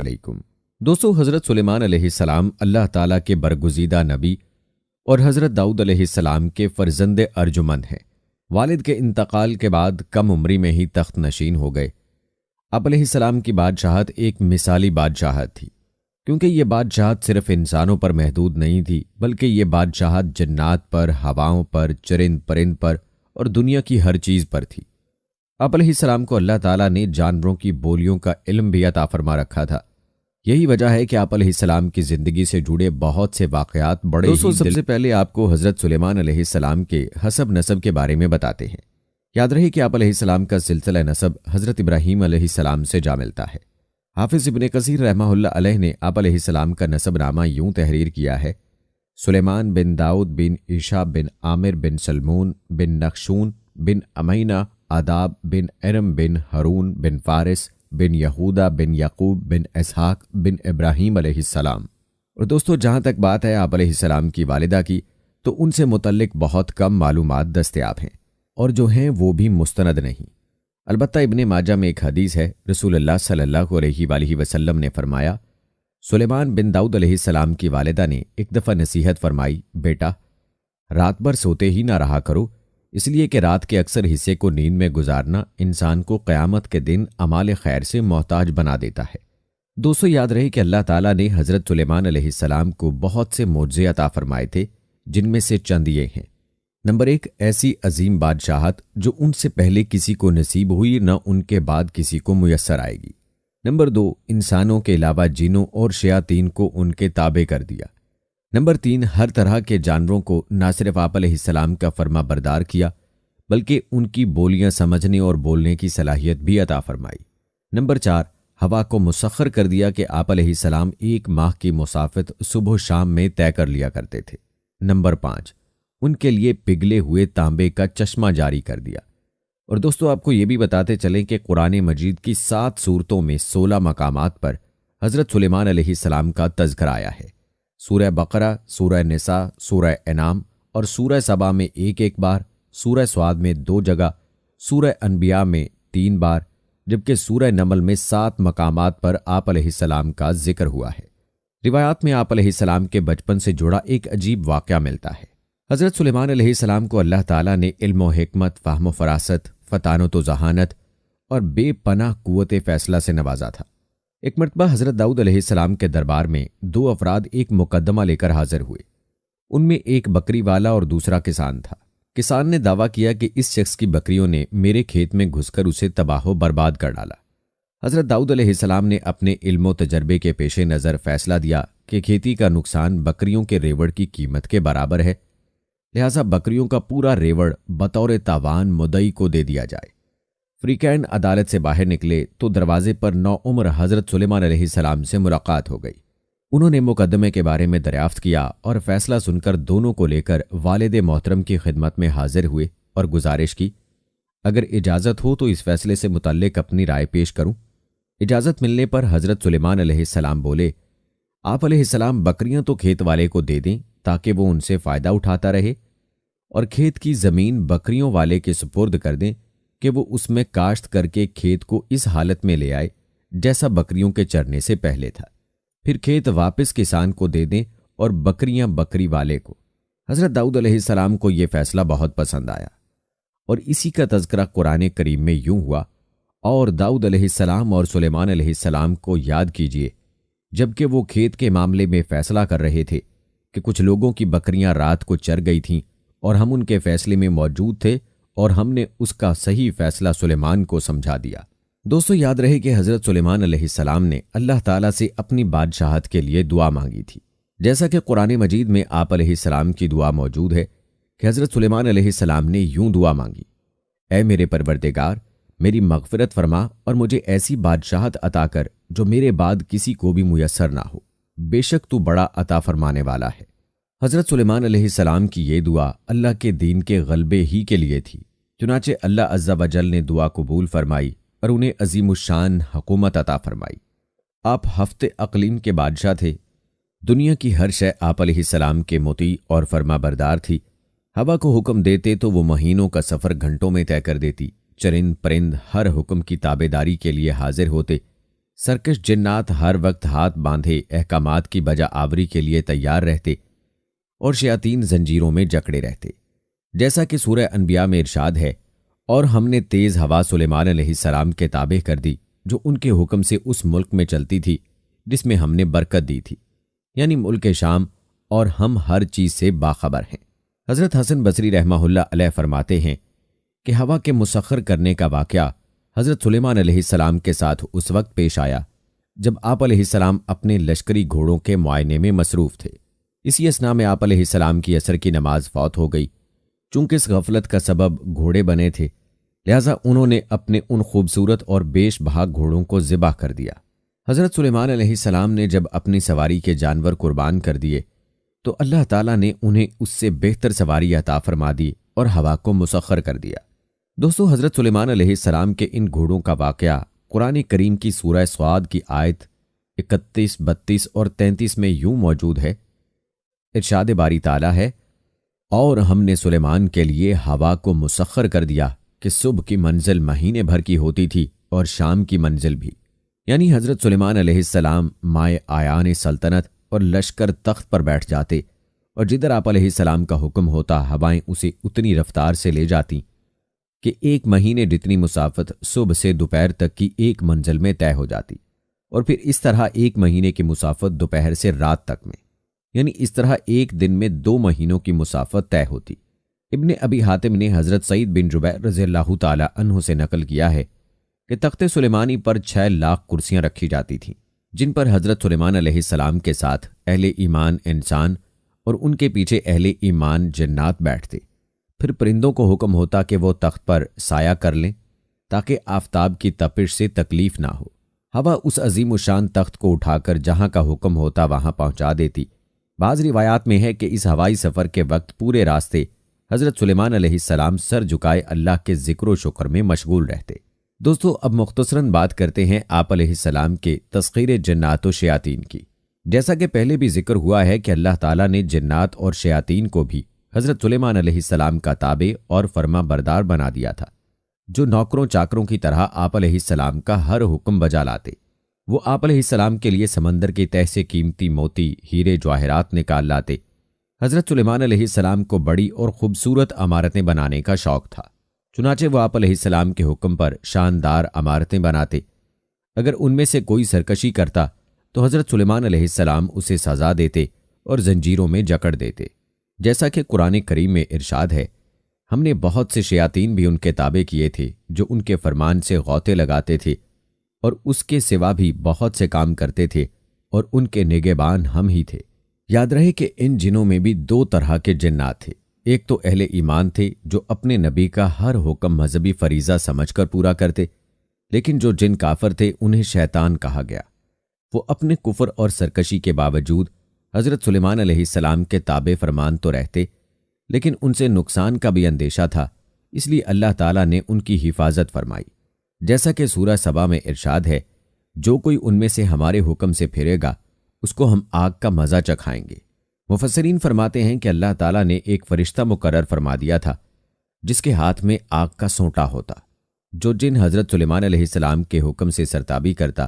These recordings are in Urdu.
علیکم دوستو، حضرت سلیمان علیہ السلام اللہ تعالیٰ کے برگزیدہ نبی اور حضرت داؤد علیہ السلام کے فرزند ارجمند ہیں۔ والد کے انتقال کے بعد کم عمری میں ہی تخت نشین ہو گئے۔ آپ علیہ السلام کی بادشاہت ایک مثالی بادشاہت تھی، کیونکہ یہ بادشاہت صرف انسانوں پر محدود نہیں تھی، بلکہ یہ بادشاہت جنات پر، ہواؤں پر، چرند پرند پر اور دنیا کی ہر چیز پر تھی۔ آپ علیہ السلام کو اللہ تعالیٰ نے جانوروں کی بولیوں کا علم بھی عطا فرما رکھا تھا۔ یہی وجہ ہے کہ آپ علیہ السلام کی زندگی سے جڑے بہت سے واقعات بڑے دوستو سب سے پہلے آپ کو حضرت سلیمان علیہ السلام کے حسب نسب کے بارے میں بتاتے ہیں۔ یاد رہے کہ آپ علیہ السلام کا سلسلہ نسب حضرت ابراہیم علیہ السلام سے جا ملتا ہے۔ حافظ ابن کثیر رحمہ اللہ علیہ نے آپ علیہ السلام کا نسب نامہ یوں تحریر کیا ہے: سلیمان بن داؤد بن عیشا بن عامر بن سلمون بن نخشون بن امینہ آداب بن ارم بن ہارون بن فارس بن یہودا بن یعقوب بن اسحاق بن ابراہیم علیہ السلام۔ اور دوستو، جہاں تک بات ہے آپ علیہ السلام کی والدہ کی، تو ان سے متعلق بہت کم معلومات دستیاب ہیں، اور جو ہیں وہ بھی مستند نہیں۔ البتہ ابن ماجہ میں ایک حدیث ہے، رسول اللہ صلی اللہ علیہ وآلہ وسلم نے فرمایا، سلیمان بن داؤد علیہ السلام کی والدہ نے ایک دفعہ نصیحت فرمائی، بیٹا رات بھر سوتے ہی نہ رہا کرو، اس لیے کہ رات کے اکثر حصے کو نیند میں گزارنا انسان کو قیامت کے دن اعمال خیر سے محتاج بنا دیتا ہے۔ دوستو، یاد رہے کہ اللہ تعالیٰ نے حضرت سلیمان علیہ السلام کو بہت سے معجزے عطا فرمائے تھے، جن میں سے چند یہ ہیں۔ نمبر 1، ایسی عظیم بادشاہت جو ان سے پہلے کسی کو نصیب ہوئی نہ ان کے بعد کسی کو میسر آئے گی۔ نمبر 2، انسانوں کے علاوہ جنوں اور شیاطین کو ان کے تابع کر دیا۔ نمبر 3، ہر طرح کے جانوروں کو نہ صرف آپ علیہ السلام کا فرما بردار کیا، بلکہ ان کی بولیاں سمجھنے اور بولنے کی صلاحیت بھی عطا فرمائی۔ نمبر 4، ہوا کو مسخر کر دیا کہ آپ علیہ السلام 1 ماہ کی مسافت صبح و شام میں طے کر لیا کرتے تھے۔ نمبر 5، ان کے لیے پگھلے ہوئے تانبے کا چشمہ جاری کر دیا۔ اور دوستو، آپ کو یہ بھی بتاتے چلیں کہ قرآن مجید کی 7 سورتوں میں 16 مقامات پر حضرت سلیمان علیہ السلام کا تذکرہ آیا ہے۔ سورہ بقرہ، سورہ نساء، سورہ انعام اور سورہ سبا میں 1 بار، سورہ سعد میں 2 جگہ، سورہ انبیاء میں 3 بار، جبکہ سورہ نمل میں 7 مقامات پر آپ علیہ السلام کا ذکر ہوا ہے۔ روایات میں آپ علیہ السلام کے بچپن سے جڑا ایک عجیب واقعہ ملتا ہے۔ حضرت سلیمان علیہ السلام کو اللہ تعالیٰ نے علم و حکمت، فہم و فراست، فطانت و ذہانت اور بے پناہ قوت فیصلہ سے نوازا تھا۔ ایک مرتبہ حضرت داؤد علیہ السلام کے دربار میں 2 افراد ایک مقدمہ لے کر حاضر ہوئے۔ ان میں ایک بکری والا اور دوسرا کسان تھا۔ کسان نے دعویٰ کیا کہ اس شخص کی بکریوں نے میرے کھیت میں گھس کر اسے تباہ و برباد کر ڈالا۔ حضرت داؤد علیہ السلام نے اپنے علم و تجربے کے پیش نظر فیصلہ دیا کہ کھیتی کا نقصان بکریوں کے ریوڑ کی قیمت کے برابر ہے، لہٰذا بکریوں کا پورا ریوڑ بطور تاوان مدعی کو دے دیا جائے۔ فریقین عدالت سے باہر نکلے تو دروازے پر نوعمر حضرت سلیمان علیہ السلام سے ملاقات ہو گئی۔ انہوں نے مقدمے کے بارے میں دریافت کیا اور فیصلہ سن کر دونوں کو لے کر والد محترم کی خدمت میں حاضر ہوئے اور گزارش کی، اگر اجازت ہو تو اس فیصلے سے متعلق اپنی رائے پیش کروں۔ اجازت ملنے پر حضرت سلیمان علیہ السلام بولے، آپ علیہ السلام بکریاں تو کھیت والے کو دے دیں تاکہ وہ ان سے فائدہ اٹھاتا رہے، اور کھیت کی زمین بکریوں والے کے سپرد کر دیں کہ وہ اس میں کاشت کر کے کھیت کو اس حالت میں لے آئے جیسا بکریوں کے چرنے سے پہلے تھا، پھر کھیت واپس کسان کو دے دیں اور بکریاں بکری والے کو۔ حضرت داؤد علیہ السلام کو یہ فیصلہ بہت پسند آیا، اور اسی کا تذکرہ قرآن کریم میں یوں ہوا، اور داؤد علیہ السلام اور سلیمان علیہ السلام کو یاد کیجئے جبکہ وہ کھیت کے معاملے میں فیصلہ کر رہے تھے کہ کچھ لوگوں کی بکریاں رات کو چر گئی تھیں اور ہم ان کے فیصلے میں موجود تھے اور ہم نے اس کا صحیح فیصلہ سلیمان کو سمجھا دیا۔ دوستو، یاد رہے کہ حضرت سلیمان علیہ السلام نے اللہ تعالیٰ سے اپنی بادشاہت کے لیے دعا مانگی تھی، جیسا کہ قرآن مجید میں آپ علیہ السلام کی دعا موجود ہے کہ حضرت سلیمان علیہ السلام نے یوں دعا مانگی، اے میرے پروردگار، میری مغفرت فرما اور مجھے ایسی بادشاہت عطا کر جو میرے بعد کسی کو بھی میسر نہ ہو، بے شک تو بڑا عطا فرمانے والا ہے۔ حضرت سلیمان علیہ السلام کی یہ دعا اللہ کے دین کے غلبے ہی کے لیے تھی، چنانچہ اللہ عز و جل نے دعا قبول فرمائی اور انہیں عظیم الشان حکومت عطا فرمائی۔ آپ ہفتے اقلیم کے بادشاہ تھے، دنیا کی ہر شے آپ علیہ السلام کے مطیع اور فرما بردار تھی۔ ہوا کو حکم دیتے تو وہ مہینوں کا سفر گھنٹوں میں طے کر دیتی، چرند پرند ہر حکم کی تابے داری کے لیے حاضر ہوتے، سرکش جنات ہر وقت ہاتھ باندھے احکامات کی بجا آوری کے لیے تیار رہتے اور شیاطین زنجیروں میں جکڑے رہتے، جیسا کہ سورہ انبیاء میں ارشاد ہے، اور ہم نے تیز ہوا سلیمان علیہ السلام کے تابع کر دی جو ان کے حکم سے اس ملک میں چلتی تھی جس میں ہم نے برکت دی تھی، یعنی ملک شام، اور ہم ہر چیز سے باخبر ہیں۔ حضرت حسن بصری رحمہ اللہ علیہ فرماتے ہیں کہ ہوا کے مسخر کرنے کا واقعہ حضرت سلیمان علیہ السلام کے ساتھ اس وقت پیش آیا جب آپ علیہ السلام اپنے لشکری گھوڑوں کے معائنے میں مصروف تھے۔ اسی اثناء میں آپ علیہ السلام کی عصر کی نماز فوت ہو گئی۔ چونکہ اس غفلت کا سبب گھوڑے بنے تھے، لہذا انہوں نے اپنے ان خوبصورت اور بیش بہا گھوڑوں کو ذبح کر دیا۔ حضرت سلیمان علیہ السلام نے جب اپنی سواری کے جانور قربان کر دیے تو اللہ تعالیٰ نے انہیں اس سے بہتر سواری عطا فرما دی اور ہوا کو مسخر کر دیا۔ دوستو، حضرت سلیمان علیہ السلام کے ان گھوڑوں کا واقعہ قرآن کریم کی سورہ صاد کی آیت 31، 32 اور 33 میں یوں موجود ہے۔ ارشاد باری تعالیٰ ہے، اور ہم نے سلیمان کے لیے ہوا کو مسخر کر دیا کہ صبح کی منزل مہینے بھر کی ہوتی تھی اور شام کی منزل بھی، یعنی حضرت سلیمان علیہ السلام مائے آیان سلطنت اور لشکر تخت پر بیٹھ جاتے، اور جدھر آپ علیہ السلام کا حکم ہوتا ہوائیں اسے اتنی رفتار سے لے جاتی کہ ایک مہینے جتنی مسافت صبح سے دوپہر تک کی ایک منزل میں طے ہو جاتی، اور پھر اس طرح ایک مہینے کی مسافت دوپہر سے رات تک میں، یعنی اس طرح ایک دن میں 2 مہینوں کی مسافت طے ہوتی۔ ابن ابی حاتم نے حضرت سعید بن جبیر رضی اللہ تعالی عنہ سے نقل کیا ہے کہ تخت سلیمانی پر 6 لاکھ کرسیاں رکھی جاتی تھیں، جن پر حضرت سلیمان علیہ السلام کے ساتھ اہل ایمان انسان اور ان کے پیچھے اہل ایمان جنات بیٹھتے۔ پھر پرندوں کو حکم ہوتا کہ وہ تخت پر سایہ کر لیں تاکہ آفتاب کی تپش سے تکلیف نہ ہو۔ ہوا اس عظیم الشان تخت کو اٹھا کر جہاں کا حکم ہوتا وہاں پہنچا دیتی۔ بعض روایات میں ہے کہ اس ہوائی سفر کے وقت پورے راستے حضرت سلیمان علیہ السلام سر جھکائے اللہ کے ذکر و شکر میں مشغول رہتے۔ دوستو، اب مختصراً بات کرتے ہیں آپ علیہ السلام کے تسخیر جنات و شیاطین کی۔ جیسا کہ پہلے بھی ذکر ہوا ہے کہ اللہ تعالیٰ نے جنات اور شیاطین کو بھی حضرت سلیمان علیہ السلام کا تابع اور فرما بردار بنا دیا تھا، جو نوکروں چاکروں کی طرح آپ علیہ السلام کا ہر حکم بجا لاتے۔ وہ آپ علیہ السلام کے لیے سمندر کی تہ سے قیمتی موتی، ہیرے جواہرات نکال لاتے۔ حضرت سلیمان علیہ السلام کو بڑی اور خوبصورت عمارتیں بنانے کا شوق تھا، چنانچہ وہ آپ علیہ السلام کے حکم پر شاندار عمارتیں بناتے۔ اگر ان میں سے کوئی سرکشی کرتا تو حضرت سلیمان علیہ السلام اسے سزا دیتے اور زنجیروں میں جکڑ دیتے، جیسا کہ قرآن کریم میں ارشاد ہے، ہم نے بہت سے شیاطین بھی ان کے تابع کیے تھے جو ان کے فرمان سے غوطے لگاتے تھے اور اس کے سوا بھی بہت سے کام کرتے تھے، اور ان کے نگہبان ہم ہی تھے۔ یاد رہے کہ ان جنوں میں بھی 2 طرح کے جنات تھے۔ ایک تو اہل ایمان تھے جو اپنے نبی کا ہر حکم مذہبی فریضہ سمجھ کر پورا کرتے، لیکن جو جن کافر تھے انہیں شیطان کہا گیا۔ وہ اپنے کفر اور سرکشی کے باوجود حضرت سلیمان علیہ السلام کے تابع فرمان تو رہتے، لیکن ان سے نقصان کا بھی اندیشہ تھا، اس لیے اللہ تعالیٰ نے ان کی حفاظت فرمائی۔ جیسا کہ سورہ سبا میں ارشاد ہے، جو کوئی ان میں سے ہمارے حکم سے پھرے گا اس کو ہم آگ کا مزہ چکھائیں گے۔ مفسرین فرماتے ہیں کہ اللہ تعالیٰ نے ایک فرشتہ مقرر فرما دیا تھا جس کے ہاتھ میں آگ کا سونٹا ہوتا، جو جن حضرت سلیمان علیہ السلام کے حکم سے سرتابی کرتا،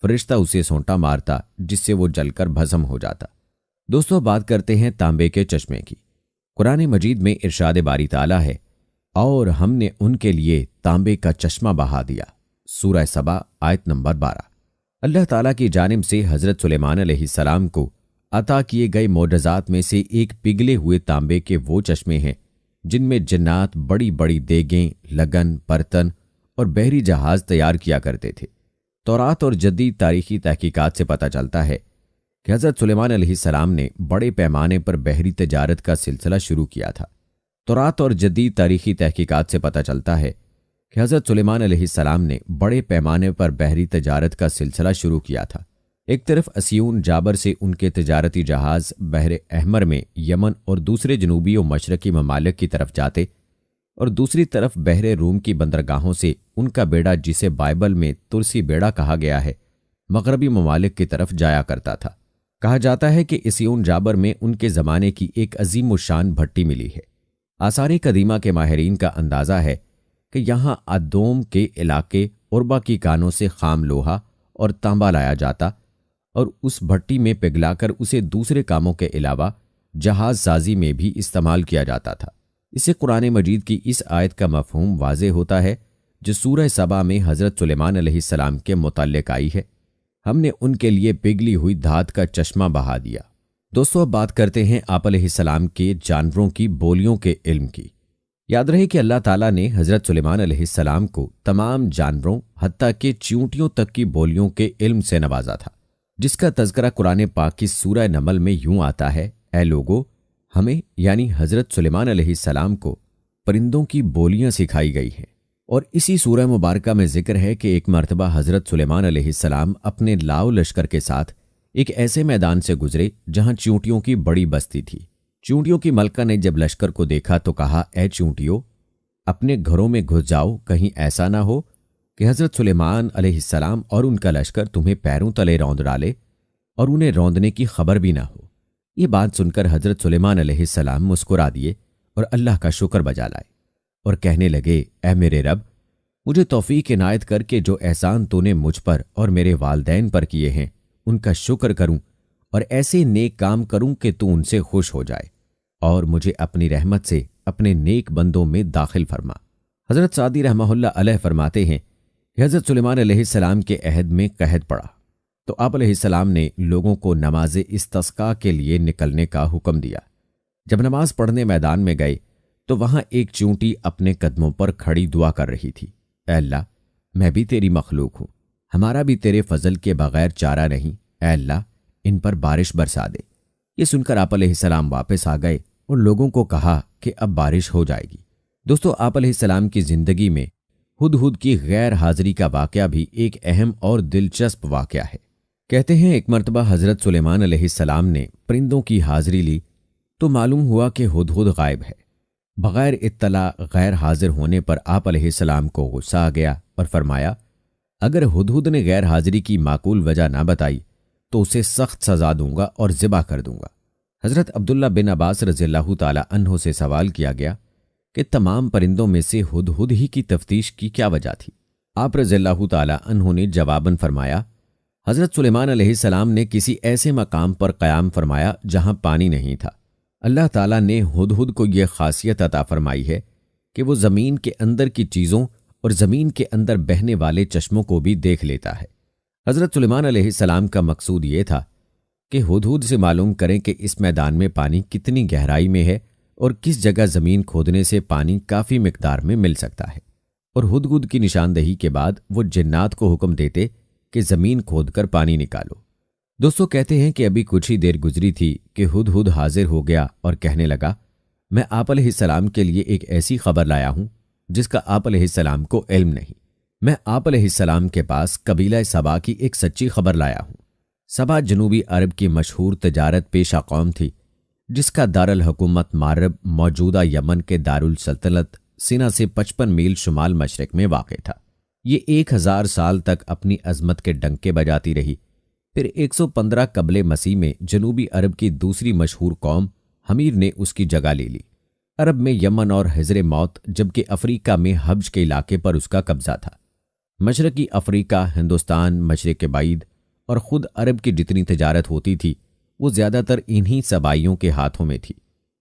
فرشتہ اسے سونٹا مارتا جس سے وہ جل کر بھسم ہو جاتا۔ دوستو، بات کرتے ہیں تانبے کے چشمے کی۔ قرآن مجید میں ارشاد باری تعالیٰ ہے، اور ہم نے ان کے لیے تانبے کا چشمہ بہا دیا۔ سورہ سبا آیت نمبر 12۔ اللہ تعالیٰ کی جانب سے حضرت سلیمان علیہ السلام کو عطا کیے گئے معجزات میں سے ایک پگھلے ہوئے تانبے کے وہ چشمے ہیں جن میں جنات بڑی بڑی دیگیں، لگن، برتن اور بحری جہاز تیار کیا کرتے تھے۔ تورات اور جدید تاریخی تحقیقات سے پتہ چلتا ہے کہ حضرت سلیمان علیہ السلام نے بڑے پیمانے پر بحری تجارت کا سلسلہ شروع کیا تھا۔ تورات اور جدید تاریخی تحقیقات سے پتہ چلتا ہے کہ حضرت سلیمان علیہ السلام نے بڑے پیمانے پر بحری تجارت کا سلسلہ شروع کیا تھا۔ ایک طرف اسیون جابر سے ان کے تجارتی جہاز بحر احمر میں یمن اور دوسرے جنوبی و مشرقی ممالک کی طرف جاتے، اور دوسری طرف بحر روم کی بندرگاہوں سے ان کا بیڑا، جسے بائبل میں ترسی بیڑا کہا گیا ہے، مغربی ممالک کی طرف جایا کرتا تھا۔ کہا جاتا ہے کہ اسیون جابر میں ان کے زمانے کی ایک عظیم الشان بھٹی ملی ہے۔ آثار قدیمہ کے ماہرین کا اندازہ ہے کہ یہاں ادوم کے علاقے عربا کی کانوں سے خام لوہا اور تانبا لایا جاتا اور اس بھٹی میں پگھلا کر اسے دوسرے کاموں کے علاوہ جہاز سازی میں بھی استعمال کیا جاتا تھا۔ اس سے قرآن مجید کی اس آیت کا مفہوم واضح ہوتا ہے جو سورہ سبا میں حضرت سلیمان علیہ السلام کے متعلق آئی ہے۔ ہم نے ان کے لیے پگھلی ہوئی دھات کا چشمہ بہا دیا۔ دوستو، اب بات کرتے ہیں آپ علیہ السلام کے جانوروں کی بولیوں کے علم کی۔ یاد رہے کہ اللہ تعالیٰ نے حضرت سلیمان علیہ السلام کو تمام جانوروں حتیٰ کہ چیونٹیوں تک کی بولیوں کے علم سے نوازا تھا، جس کا تذکرہ قرآن پاک کی سورہ نمل میں یوں آتا ہے: اے لوگو، ہمیں یعنی حضرت سلیمان علیہ السلام کو پرندوں کی بولیاں سکھائی گئی ہیں۔ اور اسی سورہ مبارکہ میں ذکر ہے کہ ایک مرتبہ حضرت سلیمان علیہ السلام اپنے لاؤ لشکر کے ساتھ ایک ایسے میدان سے گزرے جہاں چیونٹیوں کی بڑی بستی تھی۔ چیونٹیوں کی ملکہ نے جب لشکر کو دیکھا تو کہا: اے چیونٹیوں، اپنے گھروں میں گھس جاؤ، کہیں ایسا نہ ہو کہ حضرت سلیمان علیہ السلام اور ان کا لشکر تمہیں پیروں تلے روند ڈالے اور انہیں روندنے کی خبر بھی نہ ہو۔ یہ بات سن کر حضرت سلیمان علیہ السلام مسکرا دیے اور اللہ کا شکر بجا لائے اور کہنے لگے: اے میرے رب، مجھے توفیق عنایت کر کے جو احسان تو نے مجھ پر اور میرے والدین پر کیے ہیں ان کا شکر کروں اور ایسے نیک کام کروں کہ تو ان سے خوش ہو جائے اور مجھے اپنی رحمت سے اپنے نیک بندوں میں داخل فرما۔ حضرت سعدی رحمہ اللہ علیہ فرماتے ہیں کہ حضرت سلیمان علیہ السلام کے عہد میں قحط پڑا تو آپ علیہ السلام نے لوگوں کو نماز استسقاء کے لیے نکلنے کا حکم دیا۔ جب نماز پڑھنے میدان میں گئے تو وہاں ایک چیونٹی اپنے قدموں پر کھڑی دعا کر رہی تھی: اے اللہ، میں بھی تیری مخلوق ہوں، ہمارا بھی تیرے فضل کے بغیر چارہ نہیں، اے اللہ ان پر بارش برسا دے۔ یہ سن کر آپ علیہ السلام واپس آ گئے اور لوگوں کو کہا کہ اب بارش ہو جائے گی۔ دوستو، آپ علیہ السلام کی زندگی میں ہدہد کی غیر حاضری کا واقعہ بھی ایک اہم اور دلچسپ واقعہ ہے۔ کہتے ہیں ایک مرتبہ حضرت سلیمان علیہ السلام نے پرندوں کی حاضری لی تو معلوم ہوا کہ ہدہد غائب ہے۔ بغیر اطلاع غیر حاضر ہونے پر آپ علیہ السلام کو غصہ آ گیا اور فرمایا: اگر ہدہد نے غیر حاضری کی معقول وجہ نہ بتائی تو اسے سخت سزا دوں گا اور ذبح کر دوں گا۔ حضرت عبداللہ بن عباس رضی اللہ تعالی عنہ سے سوال کیا گیا کہ تمام پرندوں میں سے ہدہد ہی کی تفتیش کی کیا وجہ تھی؟ آپ رضی اللہ تعالی عنہ نے جواباً فرمایا: حضرت سلیمان علیہ السلام نے کسی ایسے مقام پر قیام فرمایا جہاں پانی نہیں تھا۔ اللہ تعالیٰ نے ہدہد کو یہ خاصیت عطا فرمائی ہے کہ وہ زمین کے اندر کی چیزوں اور زمین کے اندر بہنے والے چشموں کو بھی دیکھ لیتا ہے۔ حضرت سلیمان علیہ السلام کا مقصود یہ تھا کہ ہدہد سے معلوم کریں کہ اس میدان میں پانی کتنی گہرائی میں ہے اور کس جگہ زمین کھودنے سے پانی کافی مقدار میں مل سکتا ہے، اور ہدہد کی نشاندہی کے بعد وہ جنات کو حکم دیتے کہ زمین کھود کر پانی نکالو۔ دوستو، کہتے ہیں کہ ابھی کچھ ہی دیر گزری تھی کہ ہدہد حاضر ہو گیا اور کہنے لگا: میں آپ علیہ السلام کے لیے ایک ایسی خبر لایا ہوں جس کا آپ علیہ السلام کو علم نہیں۔ میں آپ علیہ السلام کے پاس قبیلہ سبا کی ایک سچی خبر لایا ہوں۔ سبا جنوبی عرب کی مشہور تجارت پیشہ قوم تھی جس کا دارالحکومت مارب موجودہ یمن کے دارالسلطنت سینا سے 55 میل شمال مشرق میں واقع تھا۔ یہ 1000 سال تک اپنی عظمت کے ڈنکے بجاتی رہی۔ پھر 115 قبل مسیح میں جنوبی عرب کی دوسری مشہور قوم حمیر نے اس کی جگہ لے لی۔ عرب میں یمن اور حضر موت، جبکہ افریقہ میں حبش کے علاقے پر اس کا قبضہ تھا۔ مشرقی افریقہ، ہندوستان، مشرق بعید اور خود عرب کی جتنی تجارت ہوتی تھی وہ زیادہ تر انہی سبائیوں کے ہاتھوں میں تھی۔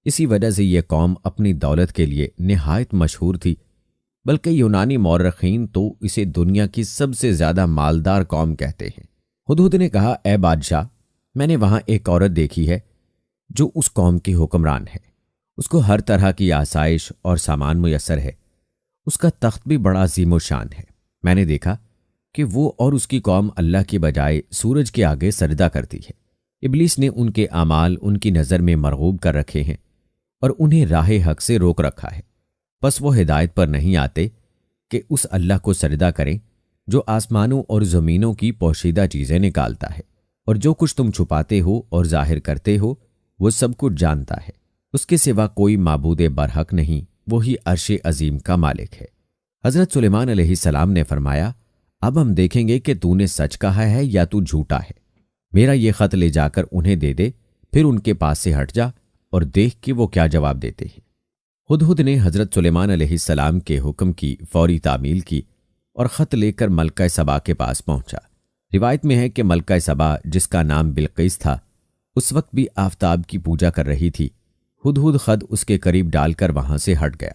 اسی وجہ سے یہ قوم اپنی دولت کے لیے نہایت مشہور تھی، بلکہ یونانی مورخین تو اسے دنیا کی سب سے زیادہ مالدار قوم کہتے ہیں۔ ہدہد نے کہا: اے بادشاہ، میں نے وہاں ایک عورت دیکھی ہے جو اس قوم کی حکمران ہے۔ اس کو ہر طرح کی آسائش اور سامان میسر ہے۔ اس کا تخت بھی بڑا عظیم و شان ہے۔ میں نے دیکھا کہ وہ اور اس کی قوم اللہ کی بجائے سورج کے آگے سجدہ کرتی ہے۔ ابلیس نے ان کے اعمال ان کی نظر میں مرغوب کر رکھے ہیں اور انہیں راہ حق سے روک رکھا ہے، بس وہ ہدایت پر نہیں آتے کہ اس اللہ کو سجدہ کریں جو آسمانوں اور زمینوں کی پوشیدہ چیزیں نکالتا ہے، اور جو کچھ تم چھپاتے ہو اور ظاہر کرتے ہو وہ سب کچھ جانتا ہے۔ اس کے سوا کوئی معبود برحق نہیں، وہی عرش عظیم کا مالک ہے۔ حضرت سلیمان علیہ السلام نے فرمایا: اب ہم دیکھیں گے کہ تو نے سچ کہا ہے یا تو جھوٹا ہے۔ میرا یہ خط لے جا کر انہیں دے دے، پھر ان کے پاس سے ہٹ جا اور دیکھ کہ وہ کیا جواب دیتے ہیں۔ ہدہد نے حضرت سلیمان علیہ السلام کے حکم کی فوری تعمیل کی اور خط لے کر ملکہ سبا کے پاس پہنچا۔ روایت میں ہے کہ ملکہ سبا جس کا نام بلقیس تھا اس وقت بھی آفتاب کی پوجا کر رہی تھی۔ ہدہد خد اس کے قریب ڈال کر وہاں سے ہٹ گیا۔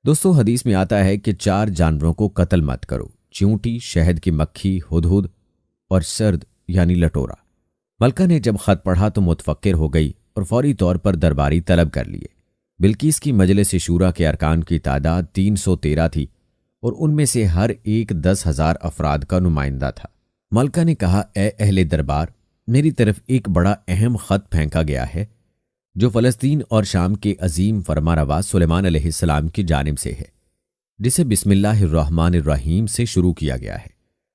دوستو حدیث میں آتا ہے کہ 4 جانوروں کو قتل مت کرو: چیونٹی، شہد کی مکھی، ہدہد اور سرد یعنی لٹورا۔ ملکہ نے جب خط پڑھا تو متفکر ہو گئی اور فوری طور پر درباری طلب کر لیے۔ بلقیس کی مجلس شورا کے ارکان کی تعداد 313 تھی اور ان میں سے ہر ایک 10,000 افراد کا نمائندہ تھا۔ ملکہ نے کہا، اے اہل دربار، میری طرف ایک بڑا اہم خط پھینکا گیا ہے جو فلسطین اور شام کے عظیم فرمانروا سلیمان علیہ السلام کی جانب سے ہے، جسے بسم اللہ الرحمن الرحیم سے شروع کیا گیا ہے۔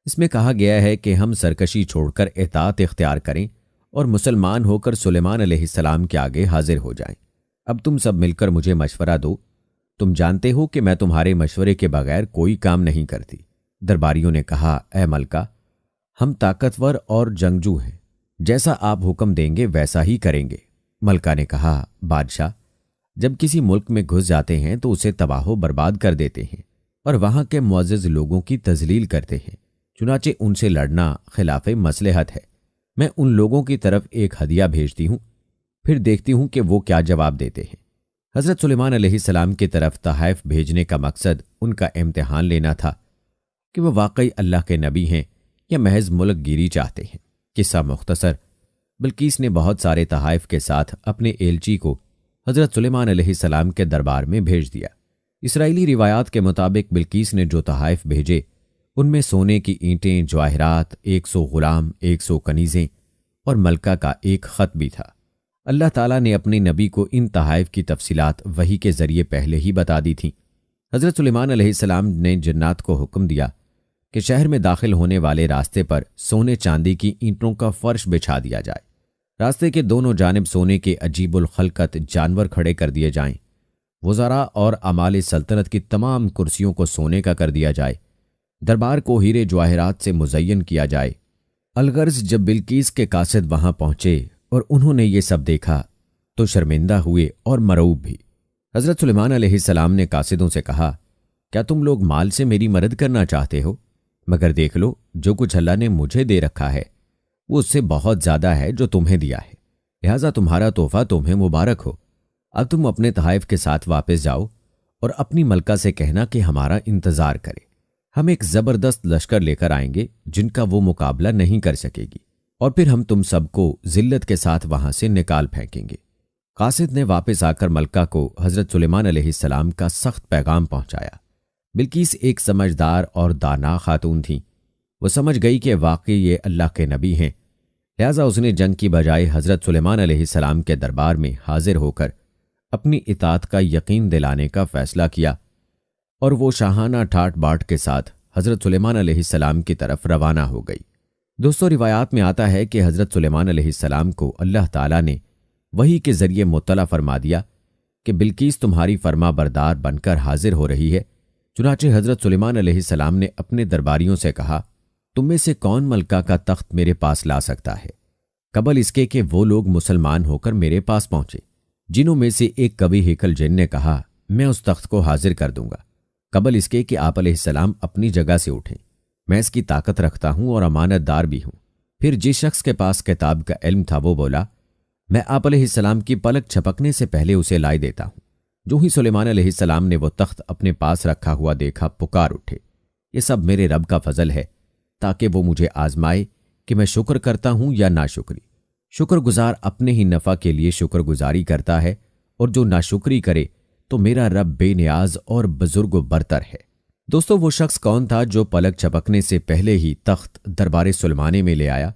اس میں کہا گیا ہے کہ ہم سرکشی چھوڑ کر اطاعت اختیار کریں اور مسلمان ہو کر سلیمان علیہ السلام کے آگے حاضر ہو جائیں۔ اب تم سب مل کر مجھے مشورہ دو۔ تم جانتے ہو کہ میں تمہارے مشورے کے بغیر کوئی کام نہیں کرتی۔ درباریوں نے کہا، اے ملکہ، ہم طاقتور اور جنگجو ہیں، جیسا آپ حکم دیں گے ویسا ہی کریں گے۔ ملکہ نے کہا، بادشاہ، جب کسی ملک میں گھس جاتے ہیں تو اسے تباہ و برباد کر دیتے ہیں اور وہاں کے معزز لوگوں کی تذلیل کرتے ہیں، چنانچہ ان سے لڑنا خلاف مصلحت ہے۔ میں ان لوگوں کی طرف ایک ہدیہ بھیجتی ہوں، پھر دیکھتی ہوں کہ وہ کیا جواب دیتے ہیں۔ حضرت سلیمان علیہ السلام کی طرف تحائف بھیجنے کا مقصد ان کا امتحان لینا تھا کہ وہ واقعی اللہ کے نبی ہیں یا محض ملک گیری چاہتے ہیں۔ قصہ مختصر، بلقیس نے بہت سارے تحائف کے ساتھ اپنے ایلچی کو حضرت سلیمان علیہ السلام کے دربار میں بھیج دیا۔ اسرائیلی روایات کے مطابق بلقیس نے جو تحائف بھیجے ان میں سونے کی اینٹیں، جواہرات، 100 غلام، 100 کنیزیں اور ملکہ کا ایک خط بھی تھا۔ اللہ تعالیٰ نے اپنے نبی کو ان تحائف کی تفصیلات وحی کے ذریعے پہلے ہی بتا دی تھیں۔ حضرت سلیمان علیہ السلام نے جنات کو حکم دیا کہ شہر میں داخل ہونے والے راستے پر سونے چاندی کی اینٹوں کا فرش بچھا دیا جائے۔ راستے کے دونوں جانب سونے کے عجیب الخلقت جانور کھڑے کر دیے جائیں۔ وزراء اور عمال سلطنت کی تمام کرسیوں کو سونے کا کر دیا جائے۔ دربار کو ہیرے جواہرات سے مزین کیا جائے۔ الغرض جب بلقیس کے قاصد وہاں پہنچے اور انہوں نے یہ سب دیکھا تو شرمندہ ہوئے اور مرعوب بھی۔ حضرت سلیمان علیہ السلام نے قاصدوں سے کہا، کیا تم لوگ مال سے میری مدد کرنا چاہتے ہو؟ مگر دیکھ لو، جو کچھ اللہ نے مجھے دے رکھا ہے وہ اس سے بہت زیادہ ہے جو تمہیں دیا ہے، لہٰذا تمہارا تحفہ تمہیں مبارک ہو۔ اب تم اپنے تحائف کے ساتھ واپس جاؤ اور اپنی ملکہ سے کہنا کہ ہمارا انتظار کرے۔ ہم ایک زبردست لشکر لے کر آئیں گے جن کا وہ مقابلہ نہیں کر سکے گی، اور پھر ہم تم سب کو ذلت کے ساتھ وہاں سے نکال پھینکیں گے۔ قاصد نے واپس آ کر ملکہ کو حضرت سلیمان علیہ السلام کا سخت پیغام پہنچایا۔ بلقیس ایک سمجھدار اور دانا خاتون تھیں۔ وہ سمجھ گئی کہ واقعی یہ اللہ کے نبی ہیں، لہٰذا اس نے جنگ کی بجائے حضرت سلیمان علیہ السلام کے دربار میں حاضر ہو کر اپنی اطاعت کا یقین دلانے کا فیصلہ کیا، اور وہ شاہانہ ٹھاٹ باٹ کے ساتھ حضرت سلیمان علیہ السلام کی طرف روانہ ہو گئی۔ دوستو روایات میں آتا ہے کہ حضرت سلیمان علیہ السلام کو اللہ تعالیٰ نے وحی کے ذریعے مطلع فرما دیا کہ بلقیس تمہاری فرما بردار بن کر حاضر ہو رہی ہے۔ چنانچہ حضرت سلیمان علیہ السلام نے اپنے درباریوں سے کہا، تم میں سے کون ملکہ کا تخت میرے پاس لا سکتا ہے، قبل اس کے کہ وہ لوگ مسلمان ہو کر میرے پاس پہنچے؟ جنوں میں سے ایک کبھی ہیکل جن نے کہا، میں اس تخت کو حاضر کر دوں گا قبل اس کے کہ آپ علیہ السلام اپنی جگہ سے اٹھیں۔ میں اس کی طاقت رکھتا ہوں اور امانت دار بھی ہوں۔ پھر جس شخص کے پاس کتاب کا علم تھا وہ بولا، میں آپ علیہ السلام کی پلک چھپکنے سے پہلے اسے لائے دیتا ہوں۔ جو ہی سلیمان علیہ السلام نے وہ تخت اپنے پاس رکھا ہوا دیکھا، پکار اٹھے، یہ سب میرے رب کا فضل ہے تاکہ وہ مجھے آزمائے کہ میں شکر کرتا ہوں یا ناشکری۔ شکر گزار اپنے ہی نفع کے لیے شکر گزاری کرتا ہے، اور جو ناشکری کرے تو میرا رب بے نیاز اور بزرگ و برتر ہے۔ دوستو وہ شخص کون تھا جو پلک چھپکنے سے پہلے ہی تخت دربار سلیمانے میں لے آیا؟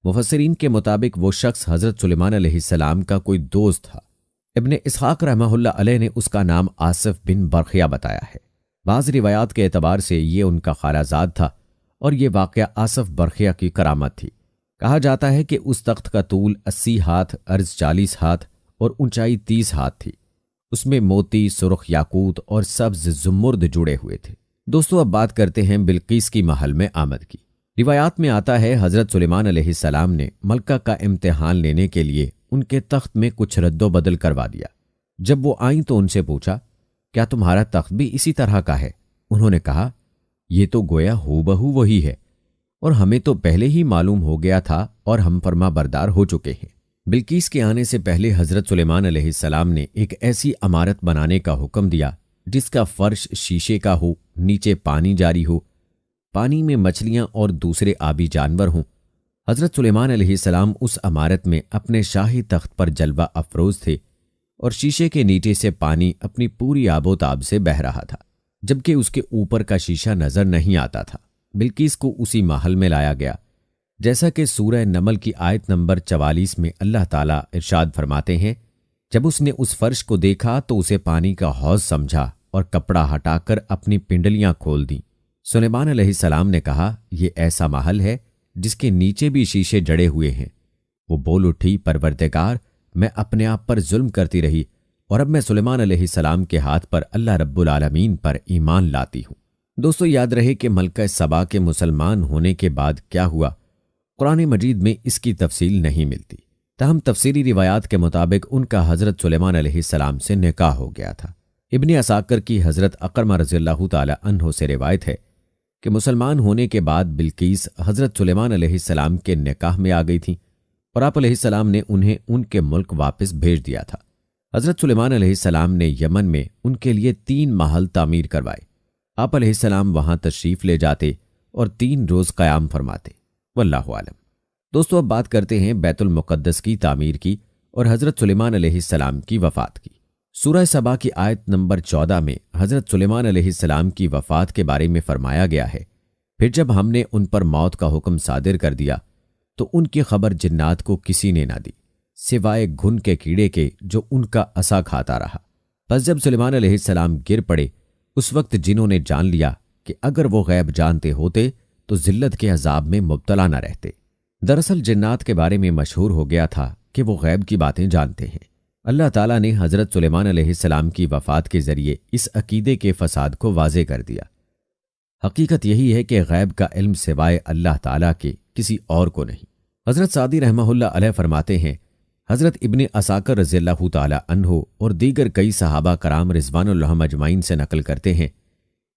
مفسرین کے مطابق وہ شخص حضرت سلیمان علیہ السلام کا کوئی دوست تھا۔ ابن اسحاق رحمہ اللہ علیہ نے اس کا نام آصف بن برخیہ بتایا ہے۔ بعض روایات کے اعتبار سے یہ ان کا خالہ زاد تھا، اور یہ واقعہ آصف برخیہ کی کرامت تھی۔ کہا جاتا ہے کہ اس تخت کا طول 80 ہاتھ، عرض 40 ہاتھ اور اونچائی 30 ہاتھ تھی۔ اس میں موتی، سرخ یاقوت اور سبز زمرد جڑے ہوئے تھے۔ دوستو اب بات کرتے ہیں بلقیس کی محل میں آمد کی۔ روایات میں آتا ہے حضرت سلیمان علیہ السلام نے ملکہ کا امتحان لینے کے لیے ان کے تخت میں کچھ رد و بدل کروا دیا۔ جب وہ آئیں تو ان سے پوچھا، کیا تمہارا تخت بھی اسی طرح کا ہے؟ انہوں نے کہا، یہ تو گویا ہو بہو وہی ہے، اور ہمیں تو پہلے ہی معلوم ہو گیا تھا اور ہم فرما بردار ہو چکے ہیں۔ بلقیس کے آنے سے پہلے حضرت سلیمان علیہ السلام نے ایک ایسی عمارت بنانے کا حکم دیا جس کا فرش شیشے کا ہو، نیچے پانی جاری ہو، پانی میں مچھلیاں اور دوسرے آبی جانور ہوں۔ حضرت سلیمان علیہ السلام اس عمارت میں اپنے شاہی تخت پر جلوہ افروز تھے اور شیشے کے نیچے سے پانی اپنی پوری آب و تاب سے بہہ رہا تھا، جبکہ اس کے اوپر کا شیشہ نظر نہیں آتا تھا۔ بلقیس کو اسی محل میں لایا گیا، جیسا کہ سورہ نمل کی آیت نمبر 44 میں اللہ تعالیٰ ارشاد فرماتے ہیں، جب اس نے اس فرش کو دیکھا تو اسے پانی کا حوض سمجھا اور کپڑا ہٹا کر اپنی پنڈلیاں کھول دیں۔ سلیمان علیہ السلام نے کہا، یہ ایسا محل ہے جس کے نیچے بھی شیشے جڑے ہوئے ہیں۔ وہ بول اٹھی، پروردگار، میں اپنے آپ پر ظلم کرتی رہی اور اب میں سلیمان علیہ السلام کے ہاتھ پر اللہ رب العالمین پر ایمان لاتی ہوں۔ دوستو، یاد رہے کہ ملکہ سبا کے مسلمان ہونے کے بعد کیا ہوا، قرآن مجید میں اس کی تفصیل نہیں ملتی، تاہم تفسیری روایات کے مطابق ان کا حضرت سلیمان علیہ السلام سے نکاح ہو گیا تھا۔ ابن عساکر کی حضرت اقرمہ رضی اللہ تعالی عنہ سے روایت ہے کہ مسلمان ہونے کے بعد بلقیس حضرت سلیمان علیہ السلام کے نکاح میں آ گئی تھیں اور آپ علیہ السلام نے انہیں ان کے ملک واپس بھیج دیا تھا۔ حضرت سلیمان علیہ السلام نے یمن میں ان کے لیے 3 محل تعمیر کروائے۔ آپ علیہ السلام وہاں تشریف لے جاتے اور 3 روز قیام فرماتے۔ واللہ عالم۔ دوستو، اب بات کرتے ہیں بیت المقدس کی تعمیر کی اور حضرت سلیمان علیہ السلام کی وفات کی۔ سورہ سبا کی آیت نمبر 14 میں حضرت سلیمان علیہ السلام کی وفات کے بارے میں فرمایا گیا ہے، پھر جب ہم نے ان پر موت کا حکم صادر کر دیا تو ان کی خبر جنات کو کسی نے نہ دی سوائے گھن کے کیڑے کے جو ان کا عصا کھاتا رہا۔ پس جب سلیمان علیہ السلام گر پڑے، اس وقت جنوں نے جان لیا کہ اگر وہ غیب جانتے ہوتے تو ذلت کے عذاب میں مبتلا نہ رہتے۔ دراصل جنات کے بارے میں مشہور ہو گیا تھا کہ وہ غیب کی باتیں جانتے ہیں۔ اللہ تعالیٰ نے حضرت سلیمان علیہ السلام کی وفات کے ذریعے اس عقیدے کے فساد کو واضح کر دیا۔ حقیقت یہی ہے کہ غیب کا علم سوائے اللہ تعالیٰ کے کسی اور کو نہیں۔ حضرت سعدی رحمہ اللہ علیہ فرماتے ہیں، حضرت ابن عساکر رضی اللہ تعالی عنہ اور دیگر کئی صحابہ کرام رضوان اللہ اجمعین سے نقل کرتے ہیں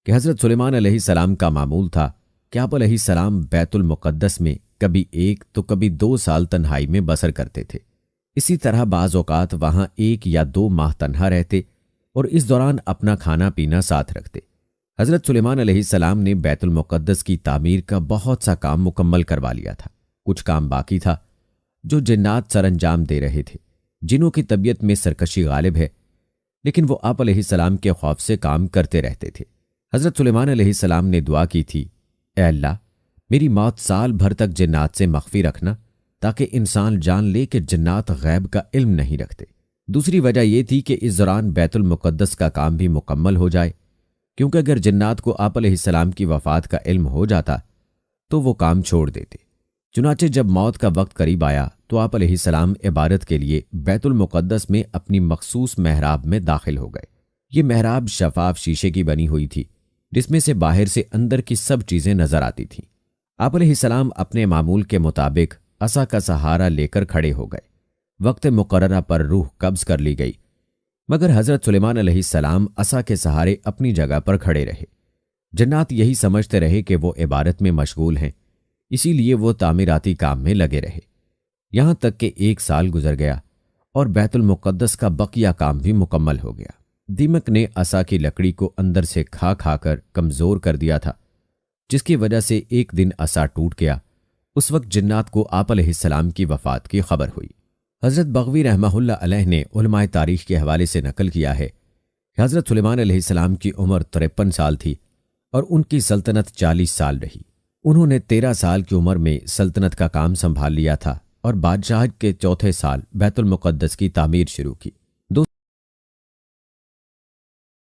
کہ حضرت سلیمان علیہ السلام کا معمول تھا کہ آپ علیہ السلام بیت المقدس میں کبھی 1 تو کبھی 2 سال تنہائی میں بسر کرتے تھے۔ اسی طرح بعض اوقات وہاں 1 یا 2 ماہ تنہا رہتے اور اس دوران اپنا کھانا پینا ساتھ رکھتے۔ حضرت سلیمان علیہ السلام نے بیت المقدس کی تعمیر کا بہت سا کام مکمل کروا لیا تھا۔ کچھ کام باقی تھا جو جنات سر انجام دے رہے تھے، جنوں کی طبیعت میں سرکشی غالب ہے، لیکن وہ آپ علیہ السلام کے خوف سے کام کرتے رہتے تھے۔ حضرت سلیمان علیہ السلام نے دعا کی تھی، اے اللہ، میری موت سال بھر تک جنات سے مخفی رکھنا تاکہ انسان جان لے کہ جنات غیب کا علم نہیں رکھتے۔ دوسری وجہ یہ تھی کہ اس دوران بیت المقدس کا کام بھی مکمل ہو جائے، کیونکہ اگر جنات کو آپ علیہ السلام کی وفات کا علم ہو جاتا تو وہ کام چھوڑ دیتے۔ چنانچہ جب موت کا وقت قریب آیا تو آپ علیہ السلام عبادت کے لیے بیت المقدس میں اپنی مخصوص محراب میں داخل ہو گئے۔ یہ محراب شفاف شیشے کی بنی ہوئی تھی، جس میں سے باہر سے اندر کی سب چیزیں نظر آتی تھیں۔ آپ علیہ السلام اپنے معمول کے مطابق عصا کا سہارا لے کر کھڑے ہو گئے۔ وقت مقررہ پر روح قبض کر لی گئی، مگر حضرت سلیمان علیہ السلام عصا کے سہارے اپنی جگہ پر کھڑے رہے۔ جنات یہی سمجھتے رہے کہ وہ عبادت میں مشغول ہیں، اسی لیے وہ تعمیراتی کام میں لگے رہے، یہاں تک کہ 1 سال گزر گیا اور بیت المقدس کا بقیہ کام بھی مکمل ہو گیا۔ دیمک نے عصا کی لکڑی کو اندر سے کھا کھا کر کمزور کر دیا تھا، جس کی وجہ سے ایک دن عصا ٹوٹ گیا۔ اس وقت جنات کو آپ علیہ السلام کی وفات کی خبر ہوئی۔ حضرت بغوی رحمہ اللہ علیہ نے علماء تاریخ کے حوالے سے نقل کیا ہے کہ حضرت سلیمان علیہ السلام کی عمر 53 سال تھی اور ان کی سلطنت 40 سال رہی۔ انہوں نے 13 سال کی عمر میں سلطنت کا کام سنبھال لیا تھا اور بادشاہت کے 4تھے سال بیت المقدس کی تعمیر شروع کی۔